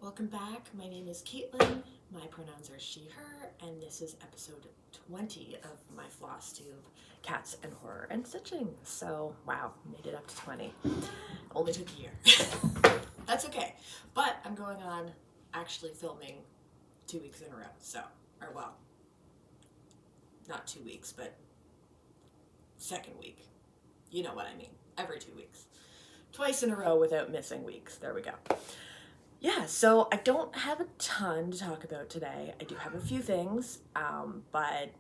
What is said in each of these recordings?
Welcome back. My name is Caitlin. My pronouns are she, her, and this is episode 20 of my Flosstube Cats and Horror and Stitching. So, wow, made it up to 20. Only took a year. That's okay. But I'm going on actually filming 2 weeks in a row. So, or well, not 2 weeks, but second week. You know what I mean. Every 2 weeks. Twice in a row without missing weeks. There we go. Yeah, so I don't have a ton to talk about today. I do have a few things, but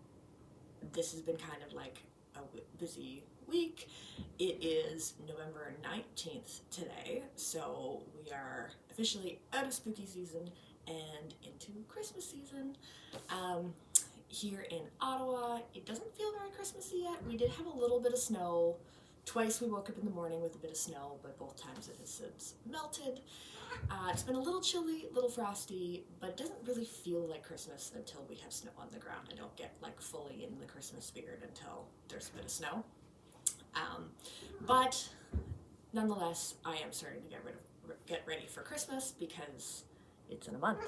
this has been kind of like a busy week. It is November 19th today, so we are officially out of spooky season and into Christmas season. Here in Ottawa, it doesn't feel very Christmassy yet. We did have a little bit of snow. Twice we woke up in the morning with a bit of snow, but both times it has since melted. It's been a little chilly, a little frosty, but it doesn't really feel like Christmas until we have snow on the ground. I don't get like fully in the Christmas spirit until there's a bit of snow. But nonetheless, I am starting to get ready for Christmas because it's in a month.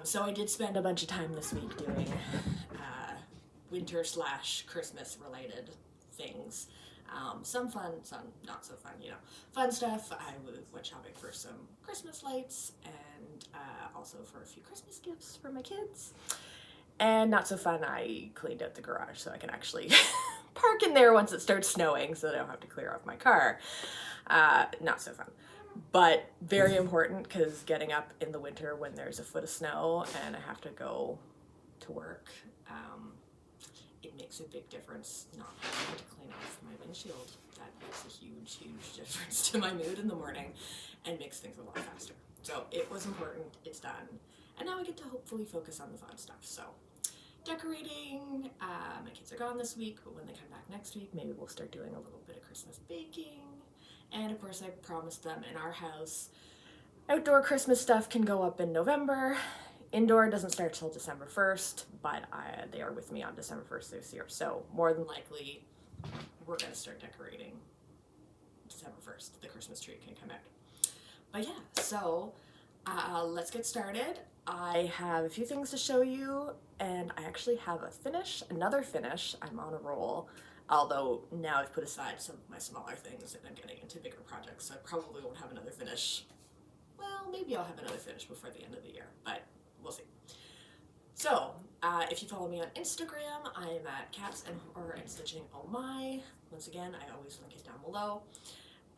So I did spend a bunch of time this week doing winter/Christmas related things. Some fun, some not so fun, fun stuff. I went shopping for some Christmas lights and also for a few Christmas gifts for my kids. And not so fun, I cleaned out the garage so I can actually park in there once it starts snowing so that I don't have to clear off my car. Not so fun. But very important because getting up in the winter when there's a foot of snow and I have to go to work, it makes a big difference not having to clean off my windshield. That makes a huge, huge difference to my mood in the morning and makes things a lot faster. So it was important, it's done, and now I get to hopefully focus on the fun stuff. So decorating, my kids are gone this week, but when they come back next week, maybe we'll start doing a little bit of Christmas baking. And of course I promised them in our house, outdoor Christmas stuff can go up in November. Indoor doesn't start till December 1st, but they are with me on December 1st this year. So more than likely, we're going to start decorating December 1st. The Christmas tree can come out. But yeah, so let's get started. I have a few things to show you, and I actually have another finish. I'm on a roll, although now I've put aside some of my smaller things and I'm getting into bigger projects, so I probably won't have another finish. Well, maybe I'll have another finish before the end of the year, but we'll see. So, if you follow me on Instagram, I'm at Cats and Horror and Stitching Oh My. Once again, I always link it down below.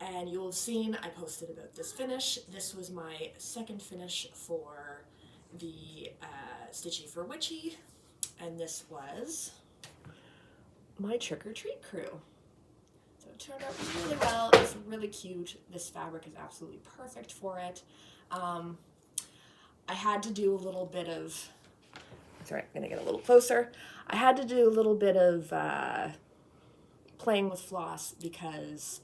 And you'll have seen I posted about this finish. This was my second finish for the Stitchy for Witchy, and this was my Trick or Treat crew. So it turned out really well. It's really cute. This fabric is absolutely perfect for it. I had to do a little bit of, sorry, I'm gonna get a little closer. I had to do a little bit of playing with floss because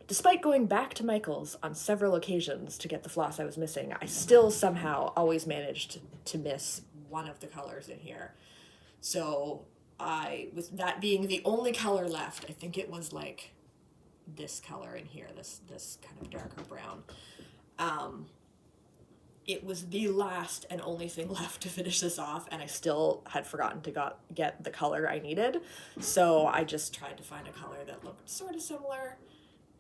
despite going back to Michael's on several occasions to get the floss I was missing, I still somehow always managed to miss one of the colors in here. So with that being the only color left, I think it was like this color in here, this kind of darker brown. It was the last and only thing left to finish this off, and I still had forgotten to get the color I needed. So I just tried to find a color that looked sort of similar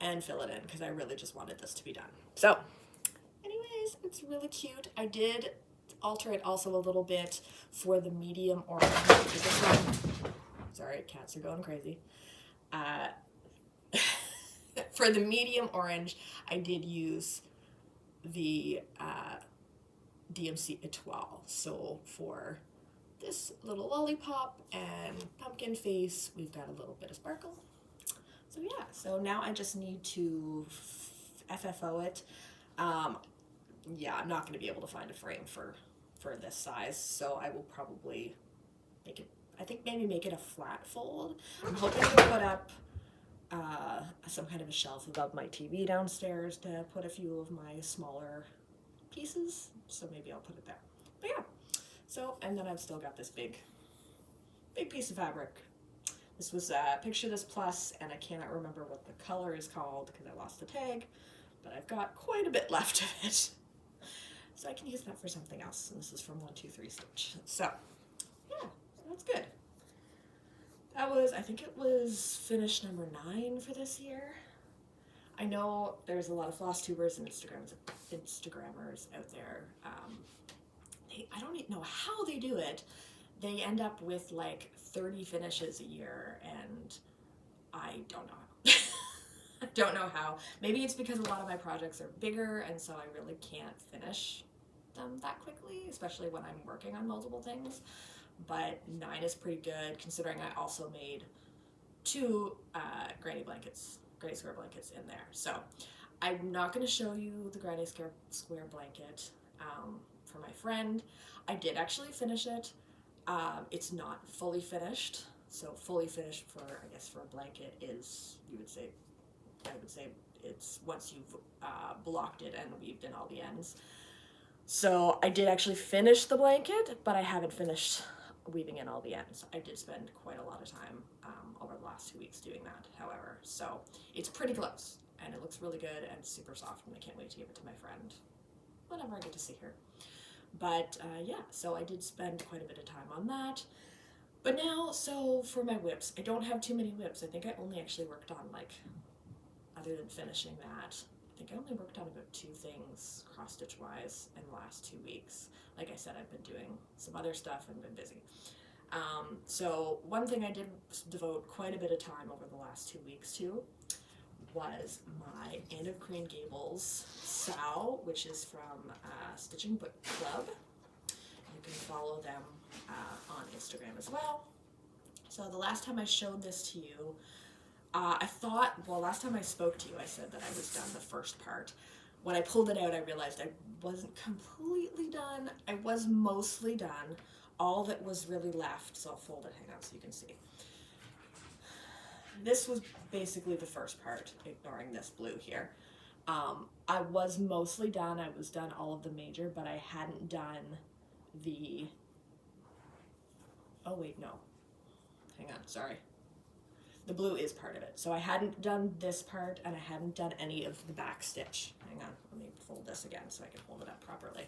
and fill it in because I really just wanted this to be done. So anyways, it's really cute. I did alter it also a little bit for the medium orange. This one, sorry, cats are going crazy. For the medium orange, I did use the DMC Etoile. So for this little lollipop and pumpkin face. We've got a little bit of sparkle. So yeah, so now I just need to FFO it. Yeah, I'm not going to be able to find a frame for this size, so I will probably make it, I think maybe make it a flat fold. I'm hoping to put up some kind of a shelf above my TV downstairs to put a few of my smaller pieces, so maybe I'll put it there. But yeah, so, and then I've still got this big piece of fabric. This was Picture This Plus, and I cannot remember what the color is called because I lost the tag, but I've got quite a bit left of it. So I can use that for something else, and this is from 123 Stitch. So, yeah, so that's good. That was, I think it was finish number 9 for this year. I know there's a lot of Flosstubers and Instagrammers out there. I don't even know how they do it. They end up with like 30 finishes a year, and I don't know how. I don't know how. Maybe it's because a lot of my projects are bigger, and so I really can't finish them that quickly, especially when I'm working on multiple things. But 9 is pretty good, considering I also made 2 granny square blankets in there. So I'm not going to show you the granny square blanket for my friend. I did actually finish it. It's not fully finished. So fully finished for, I guess, for a blanket is, I would say it's once you've blocked it and weaved in all the ends. So I did actually finish the blanket, but I haven't finished weaving in all the ends. I did spend quite a lot of time over the last 2 weeks doing that, however. So it's pretty close, and it looks really good and super soft, and I can't wait to give it to my friend whenever I get to see her. But yeah, so I did spend quite a bit of time on that. But now, so for my whips, I don't have too many whips. I think I only actually worked on, like, other than finishing that, I think I only worked on about 2 things cross-stitch wise in the last 2 weeks. Like I said, I've been doing some other stuff and been busy. So one thing I did devote quite a bit of time over the last 2 weeks to was my Anne of Green Gables SAO, which is from Stitching Book Club. You can follow them on Instagram as well. So the last time I showed this to you, I thought, well, last time I spoke to you, I said that I was done the first part. When I pulled it out, I realized I wasn't completely done. I was mostly done. All that was really left, so I'll fold it, hang on, so you can see. This was basically the first part, ignoring this blue here. I was mostly done. I was done all of the major, but I hadn't done the, oh wait, no. Hang on, sorry. The blue is part of it. So I hadn't done this part, and I hadn't done any of the back stitch. Hang on, let me fold this again so I can hold it up properly.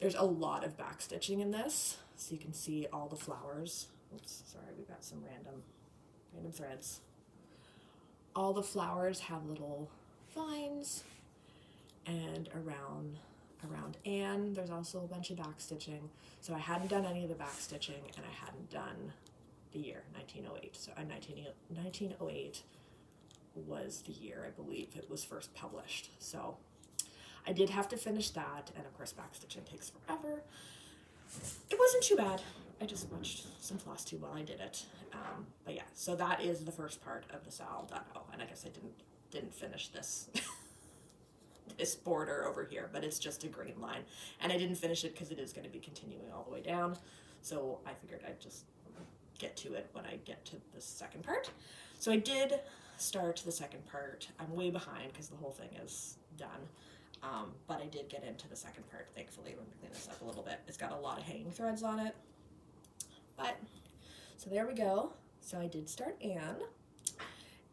There's a lot of back stitching in this, so you can see all the flowers. Oops, sorry, we've got some random threads. All the flowers have little vines, and around Anne, there's also a bunch of back stitching. So I hadn't done any of the back stitching, and I hadn't done the year 1908. So 1908 was the year, I believe, it was first published. So I did have to finish that, and of course back stitching takes forever. It wasn't too bad. I just watched some Flosstube while I did it. But yeah, so that is the first part of the SAO done. Oh, and I guess I didn't finish this this border over here, but it's just a green line. And I didn't finish it because it is going to be continuing all the way down. So I figured I'd just get to it when I get to the second part. So I did start the second part. I'm way behind because the whole thing is done. But I did get into the second part, thankfully. Let me clean this up a little bit. It's got a lot of hanging threads on it. But, so there we go. So I did start Anne,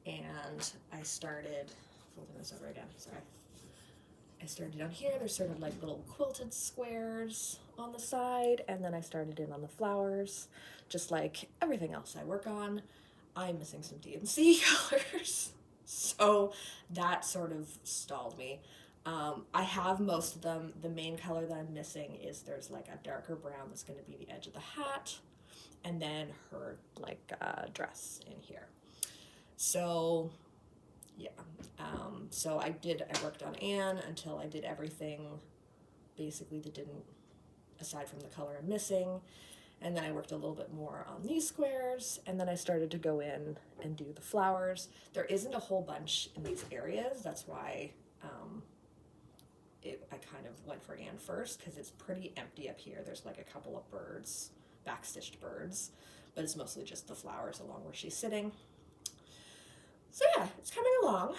and I started, folding this over again, sorry. I started on here. There's sort of like little quilted squares on the side, and then I started in on the flowers, just like everything else I work on. I'm missing some D&C colors, so that sort of stalled me. I have most of them. The main color that I'm missing is there's like a darker brown that's going to be the edge of the hat, and then her like dress in here. So yeah, so I worked on Anne until I did everything basically that didn't, aside from the color I'm missing, And then I worked a little bit more on these squares, and then I started to go in and do the flowers. There isn't a whole bunch in these areas, that's why I kind of went for Anne first, because it's pretty empty up here. There's like a couple of birds, backstitched birds, but it's mostly just the flowers along where she's sitting. So yeah, it's coming along,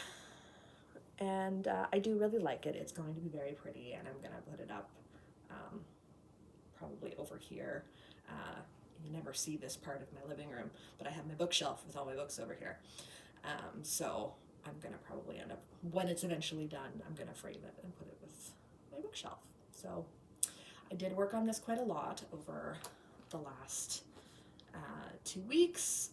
and I do really like it. It's going to be very pretty, and I'm gonna put it up probably over here. You never see this part of my living room, but I have my bookshelf with all my books over here. So I'm gonna probably end up, when it's eventually done, I'm gonna frame it and put it with my bookshelf. So I did work on this quite a lot over the last 2 weeks,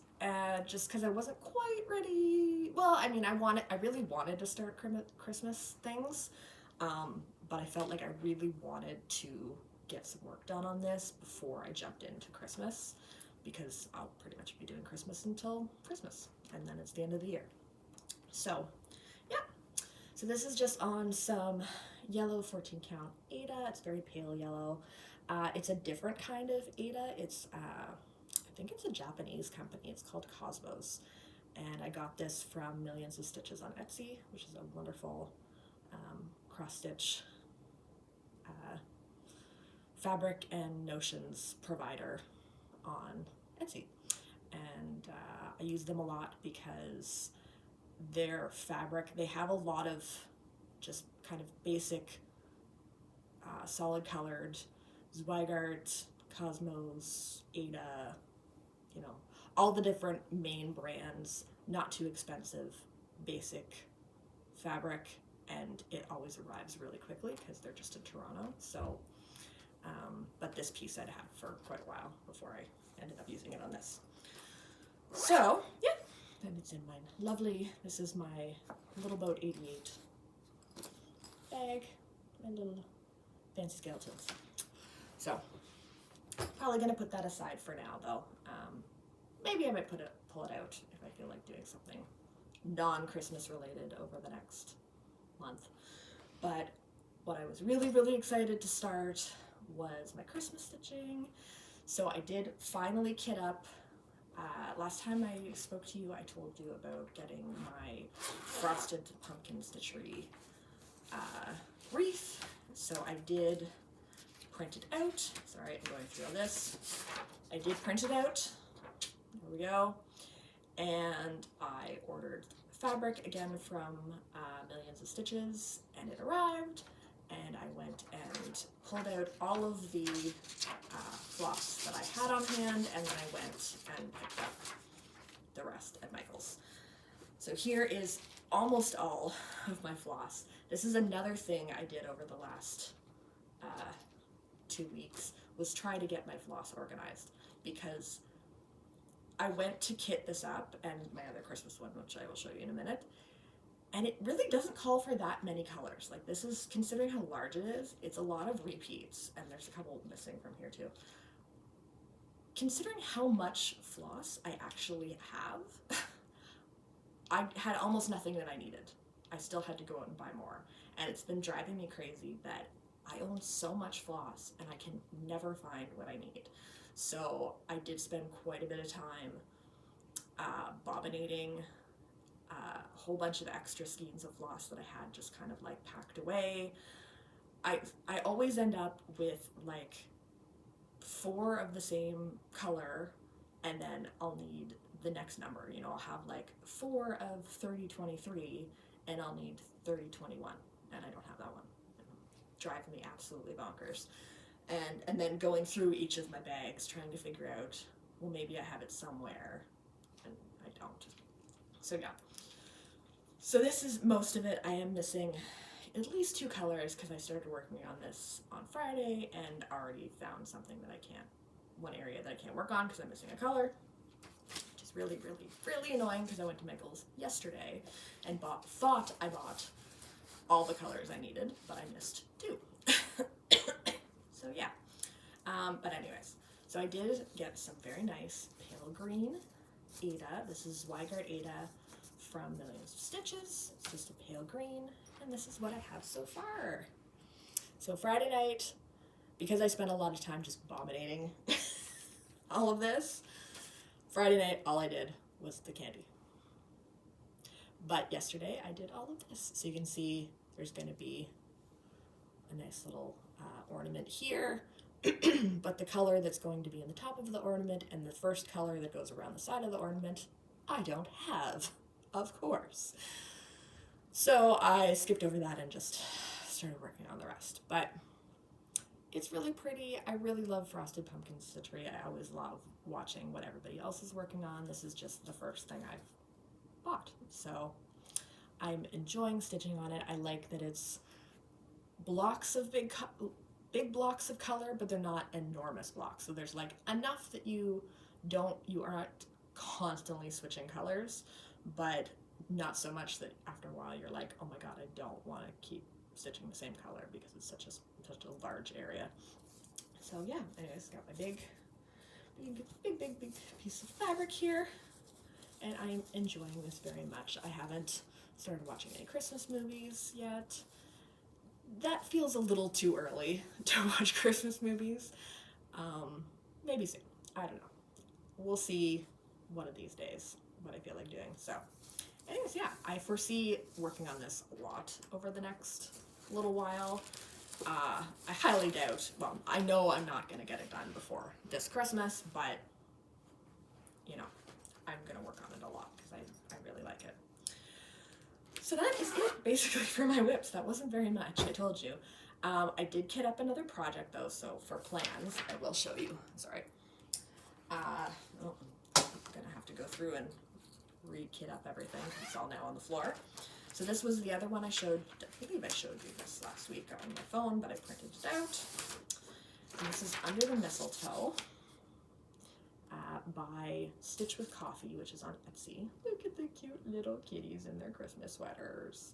just because I wasn't quite ready. Well, I mean, I really wanted to start Christmas things, but I felt like I really wanted to get some work done on this before I jumped into Christmas, because I'll pretty much be doing Christmas until Christmas, and then it's the end of the year. So yeah, so this is just on some yellow 14 count Aida. It's very pale yellow. It's a different kind of Aida. It's I think it's a Japanese company. It's called Cosmos, and I got this from Millions of Stitches on Etsy, which is a wonderful cross-stitch fabric and notions provider on Etsy. And I use them a lot because their fabric, they have a lot of just kind of basic solid colored Zweigart, Cosmos, Aida, you know, all the different main brands, not too expensive, basic fabric, and it always arrives really quickly because they're just in Toronto. So but this piece I'd had for quite a while before I ended up using it on this. So yeah, and it's in my lovely, this is my Little Boat 88 bag, my little fancy skeletons. So probably gonna put that aside for now though. Maybe I might pull it out if I feel like doing something non-Christmas related over the next month. But what I was really, really excited to start was my Christmas stitching. So I did finally kit up. Last time I spoke to you, I told you about getting my frosted pumpkin stitchery wreath. So I did print it out. Sorry, I'm going through all this. I did print it out. There we go. And I ordered fabric again from Millions of Stitches, and it arrived. And I went and pulled out all of the floss that I had on hand, and then I went and picked up the rest at Michael's. So here is almost all of my floss. This is another thing I did over the last 2 weeks, was try to get my floss organized, because I went to kit this up, and my other Christmas one, which I will show you in a minute, and it really doesn't call for that many colors. Like, this is, considering how large it is, it's a lot of repeats, and there's a couple missing from here too. Considering how much floss I actually have, I had almost nothing that I needed. I still had to go out and buy more, and it's been driving me crazy that I own so much floss and I can never find what I need. So I did spend quite a bit of time bobbinating a whole bunch of extra skeins of floss that I had just kind of like packed away. I always end up with like 4 of the same color, and then I'll need the next number. You know, I'll have like 4 of 3023, and I'll need 3021, and I don't have that one. Driving me absolutely bonkers. And then going through each of my bags, trying to figure out, well, maybe I have it somewhere, and I don't. So yeah. So this is most of it. I am missing at least 2 colors, because I started working on this on Friday and already found something that I can't, one area that I can't work on because I'm missing a color, which is really, really, really annoying, because I went to Michael's yesterday and thought I bought all the colors I needed, but I missed 2. So yeah, but anyways, so I did get some very nice pale green Aida. This is Zweigart Aida from Millions of Stitches. It's just a pale green, and this is what I have so far. So Friday night, because I spent a lot of time just bobbinating, all of this. Friday night, all I did was the candy. But yesterday, I did all of this. So you can see there's going to be a nice little ornament here. But the color that's going to be in the top of the ornament and the first color that goes around the side of the ornament, I don't have, of course. So I skipped over that and just started working on the rest. But it's really pretty. I really love Frosted Pumpkin Stitchery. I always love watching what everybody else is working on. This is just the first thing I've bought. So I'm enjoying stitching on it. I like that it's blocks of big blocks of color, but they're not enormous blocks. So there's like enough that you aren't constantly switching colors, but not so much that after a while you're like, oh my god, I don't want to keep stitching the same color because it's such a large area. So yeah, anyways, got my big piece of fabric here, and I'm enjoying this very much. I haven't started watching any Christmas movies yet. That feels a little too early to watch Christmas movies. Maybe soon. I don't know. We'll see one of these days what I feel like doing. So anyways, yeah, I foresee working on this a lot over the next little while. I highly doubt, well, I know I'm not going to get it done before this Christmas, but, you know, I'm going to work on it a lot because I really like it. So that is it, basically, for my whips. That wasn't very much, I told you. I did kit up another project, though, so for plans, I will show you. Sorry. I'm going to have to go through and re-kit up everything. It's all now on the floor. So this was the other one I showed. I believe I showed you this last week on my phone, but I printed it out. And this is Under the Mistletoe by Stitch with Coffee, which is on Etsy. Look at the cute little kitties in their Christmas sweaters.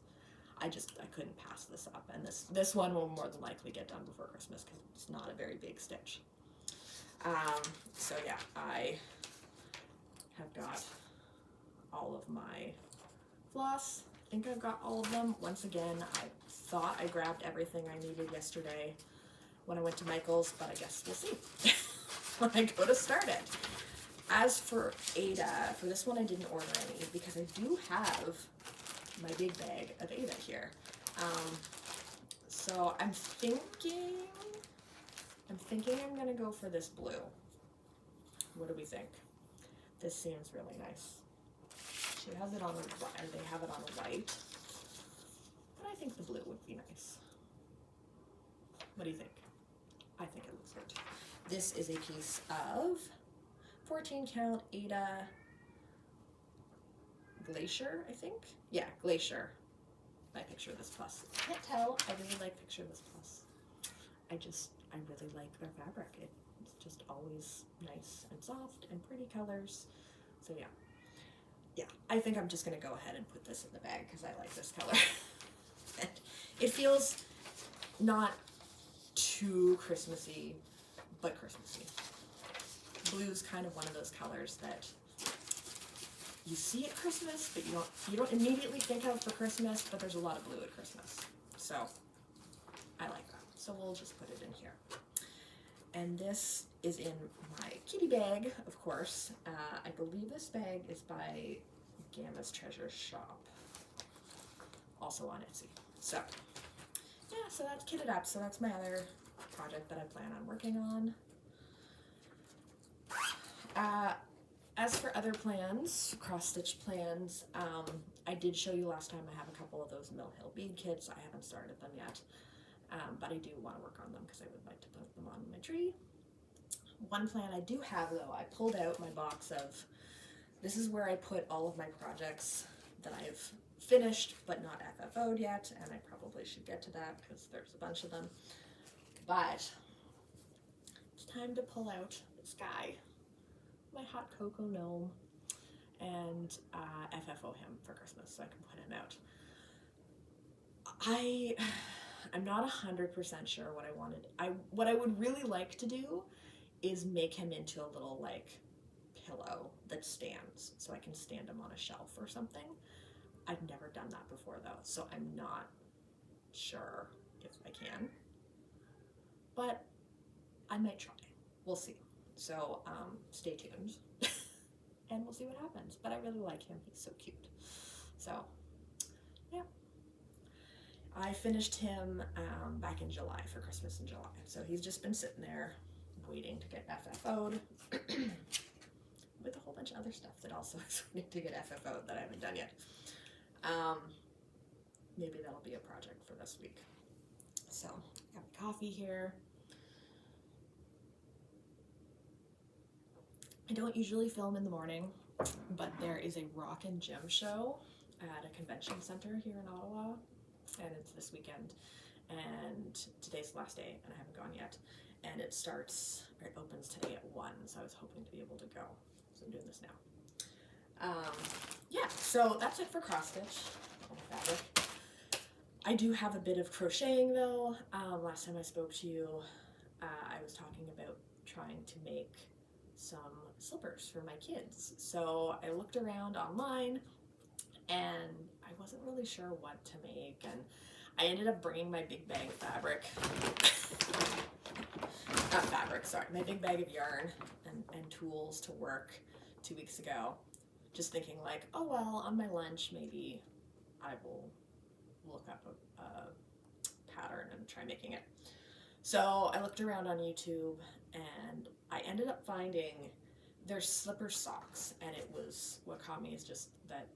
I couldn't pass this up, and this one will more than likely get done before Christmas because it's not a very big stitch. So yeah, I have got all of my floss. I think I've got all of them. Once again, I thought I grabbed everything I needed yesterday when I went to Michael's, but I guess we'll see when I go to start it. As for Ada, for this one I didn't order any because I do have my big bag of Ada here. So I'm thinking I'm gonna go for this blue. What do we think? This seems really nice. She has it on they have it on a white, but I think the blue would be nice. What do you think? I think it looks good. This is a piece of 14 count Ada Glacier, I think? Yeah, Glacier by Picture This Plus. I can't tell, I really like Picture This Plus. I really like their fabric. It's just always nice and soft and pretty colors. So yeah. Yeah, I think I'm just going to go ahead and put this in the bag because I like this color. It feels not too Christmassy, but Christmassy. Blue's kind of one of those colors that you see at Christmas, but you don't immediately think of for Christmas, but there's a lot of blue at Christmas. So I like that. So we'll just put it in here. And this is in my kitty bag, of course. I believe this bag is by Gamma's Treasure Shop, also on Etsy. So, yeah, so that's kitted up. So that's my other project that I plan on working on. As for other plans, cross-stitch plans, I did show you last time I have a couple of those Mill Hill bead kits. I haven't started them yet. But I do want to work on them because I would like to put them on my tree. One plan I do have, though, I pulled out my box of, this is where I put all of my projects that I've finished but not FFO'd yet, and I probably should get to that because there's a bunch of them. But it's time to pull out this guy, my hot cocoa gnome, and FFO him for Christmas so I can put him out. I'm not 100% sure what I wanted. What I would really like to do is make him into a little like pillow that stands so I can stand him on a shelf or something. I've never done that before though, so I'm not sure if I can, but I might try. We'll see. So stay tuned and we'll see what happens. But I really like him. He's so cute. So yeah. I finished him back in July for Christmas in July. So he's just been sitting there waiting to get FFO'd with a whole bunch of other stuff that also is waiting to get FFO'd that I haven't done yet. Maybe that'll be a project for this week. So I got my coffee here. I don't usually film in the morning, but there is a rock and gym show at a convention center here in Ottawa, and it's this weekend, and today's the last day, and I haven't gone yet, and it opens today at 1, so I was hoping to be able to go, so I'm doing this now. Yeah, so that's it for cross-stitch on fabric. I do have a bit of crocheting though. Last time I spoke to you, I was talking about trying to make some slippers for my kids. So I looked around online and I wasn't really sure what to make, and I ended up bringing my big bag of fabric. Not fabric, sorry, my big bag of yarn and tools to work 2 weeks ago. Just thinking like, oh well, on my lunch maybe I will look up a pattern and try making it. So I looked around on YouTube and I ended up finding their slipper socks, and it was, what caught me is just that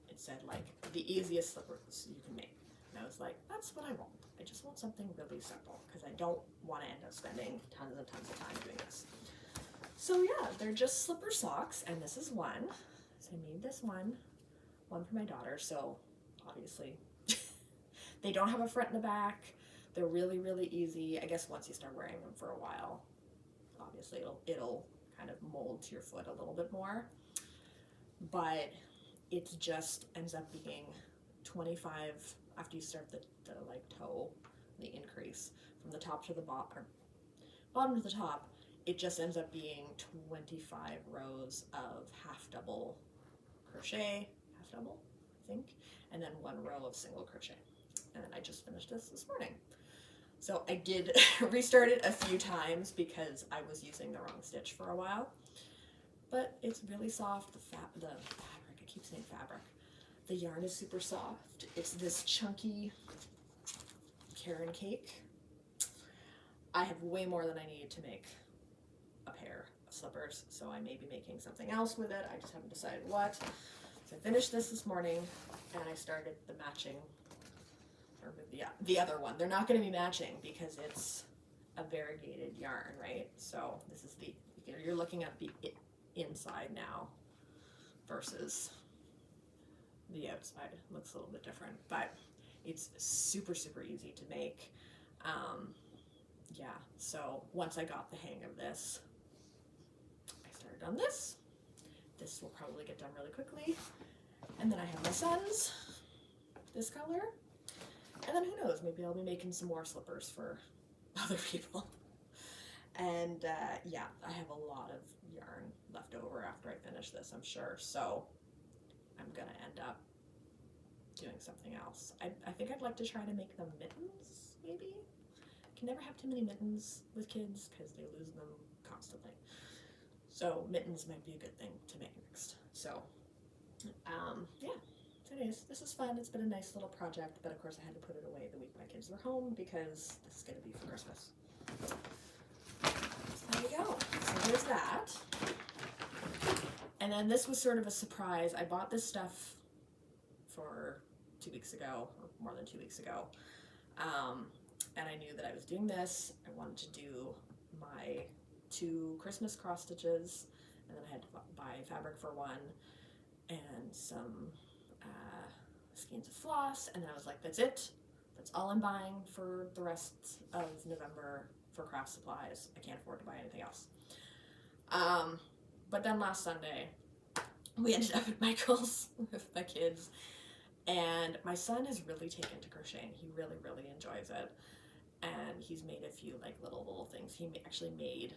it said like the easiest slippers you can make. And I was like, that's what I want. I just want something really simple because I don't want to end up spending tons and tons of time doing this. So yeah, they're just slipper socks, and this is one. So I made this one for my daughter. So obviously they don't have a front and a back. They're really, really easy. I guess once you start wearing them for a while, obviously it'll kind of mold to your foot a little bit more. But it just ends up being 25 after you start the like toe, the increase from the top to the bottom to the top. It just ends up being 25 rows of half double crochet, half double, I think, and then 1 row of single crochet. And then I just finished this morning. So I did restart it a few times because I was using the wrong stitch for a while, but it's really soft. The fabric, I keep saying fabric. The yarn is super soft. It's this chunky Karen cake. I have way more than I need to make a pair of slippers, so I may be making something else with it. I just haven't decided what. So I finished this morning, and I started the matching, or the other one. They're not going to be matching because it's a variegated yarn, right? So this is you're looking at the inside now versus the outside. It looks a little bit different, but it's super, super easy to make. Yeah, so once I got the hang of this, I started on this. This will probably get done really quickly. And then I have my son's, this color. And then who knows, maybe I'll be making some more slippers for other people. And yeah, I have a lot of yarn left over after I finish this, I'm sure. So I'm gonna end up doing something else. I think I'd like to try to make them mittens, maybe? Can never have too many mittens with kids because they lose them constantly. So mittens might be a good thing to make next. So yeah, so anyways, this is fun. It's been a nice little project, but of course I had to put it away the week my kids were home because this is going to be for Christmas. So there you go. So there's that. And then this was sort of a surprise. I bought this stuff for 2 weeks ago, or more than 2 weeks ago. And I knew that I was doing this. I wanted to do my 2 Christmas cross stitches, and then I had to buy fabric for one and some skeins of floss, and then I was like, that's it. That's all I'm buying for the rest of November for craft supplies. I can't afford to buy anything else. But then last Sunday, we ended up at Michael's with my kids, and my son is really taken to crocheting. He really, really enjoys it. And he's made a few like little things. He actually made,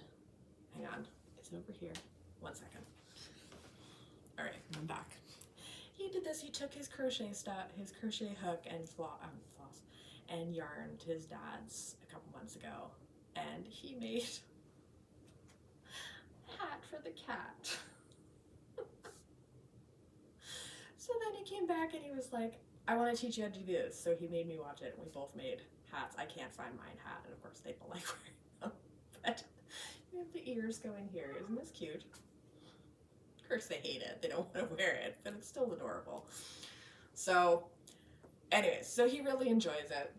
hang on, is it over here? 1 second. All right, I'm back. He did this. He took his crochet his crochet hook and floss and yarn to his dad's a couple months ago, and he made the cat. So then he came back and he was like, I want to teach you how to do this. So he made me watch it and we both made hats. I can't find mine hat, and of course they don't like wearing them. But we have the ears going here. Isn't this cute? Of course they hate it. They don't want to wear it, but it's still adorable. So anyways, so he really enjoys it.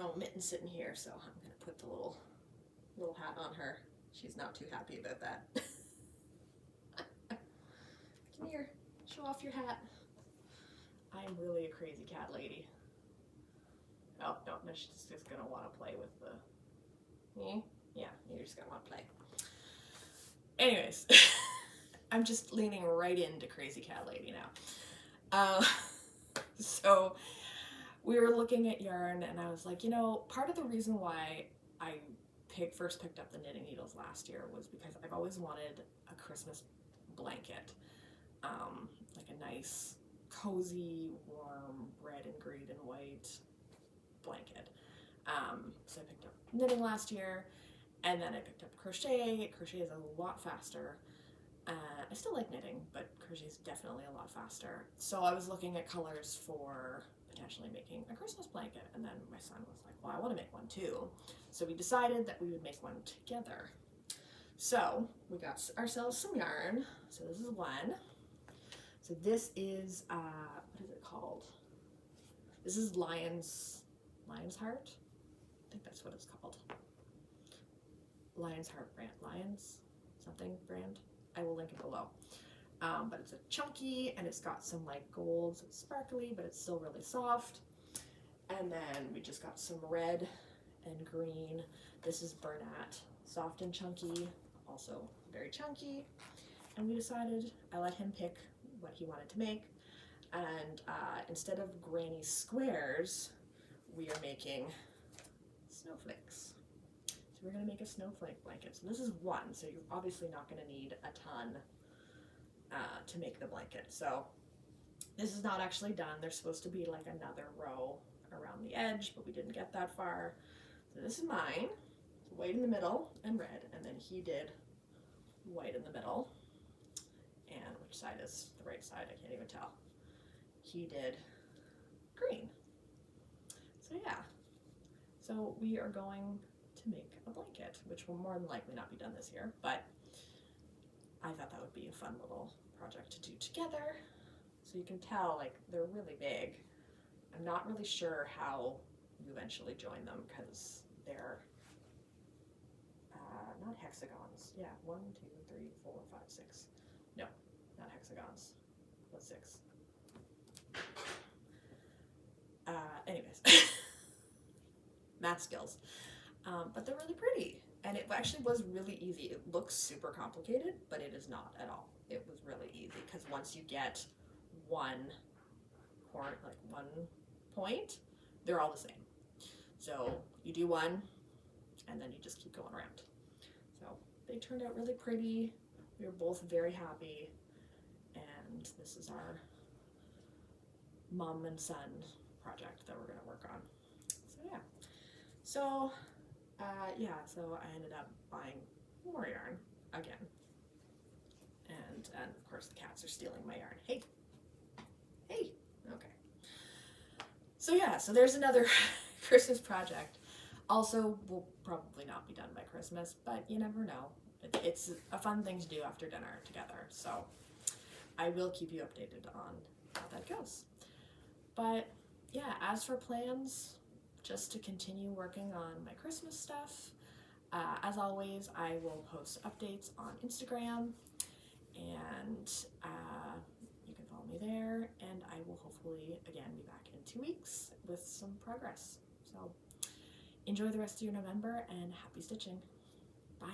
Oh, Mitten's sitting here, so I'm going to put the little hat on her. She's not too happy about that. Come here, show off your hat. I am really a crazy cat lady. Oh, no, she's just going to want to play with the... Yeah, you're just going to want to play. Anyways, I'm just leaning right into crazy cat lady now. So we were looking at yarn and I was like, you know, part of the reason why I first picked up the knitting needles last year was because I've always wanted a Christmas blanket, like a nice, cozy, warm red and green and white blanket. So I picked up knitting last year, and then I picked up crochet. Crochet is a lot faster. I still like knitting, but crochet is definitely a lot faster. So I was looking at colors for potentially making a Christmas blanket, and then my son was like, well, I want to make one too. So we decided that we would make one together. So we got ourselves some yarn. So this is one. So this is, what is it called? This is Lion's Heart? I think that's what it's called. Lion's Heart brand. Lions something brand. I will link it below. But it's a chunky and it's got some like gold, so it's sparkly, but it's still really soft. And then we just got some red and green. This is Bernat, soft and chunky, also very chunky. And we decided, I let him pick what he wanted to make. And instead of granny squares, we are making snowflakes. So we're gonna make a snowflake blanket. So this is one, so you're obviously not gonna need a ton to make the blanket. So this is not actually done. There's supposed to be like another row around the edge, but we didn't get that far. So this is mine, white in the middle and red, and then he did white in the middle. And which side is the right side? I can't even tell. He did green. So yeah, so we are going to make a blanket, which will more than likely not be done this year, but I thought that would be a fun little project to do together. So you can tell, like, they're really big. I'm not really sure how you eventually join them because they're not hexagons. Yeah, 1, 2, 3, 4, 5, 6. No, not hexagons. What's 6? Anyways, math skills. But they're really pretty. And it actually was really easy. It looks super complicated, but it is not at all. It was really easy because once you get one point, they're all the same. So you do one, and then you just keep going around. So they turned out really pretty. We were both very happy, and this is our mom and son project that we're going to work on. So yeah. So so I ended up buying more yarn again. And of course the cats are stealing my yarn. Hey. Hey. Okay. So yeah, so there's another Christmas project. Also will probably not be done by Christmas, but you never know. It's a fun thing to do after dinner together. So I will keep you updated on how that goes. But yeah, as for plans, just to continue working on my Christmas stuff. As always, I will post updates on Instagram, and you can follow me there, and I will hopefully, again, be back in 2 weeks with some progress. So enjoy the rest of your November, and happy stitching. Bye.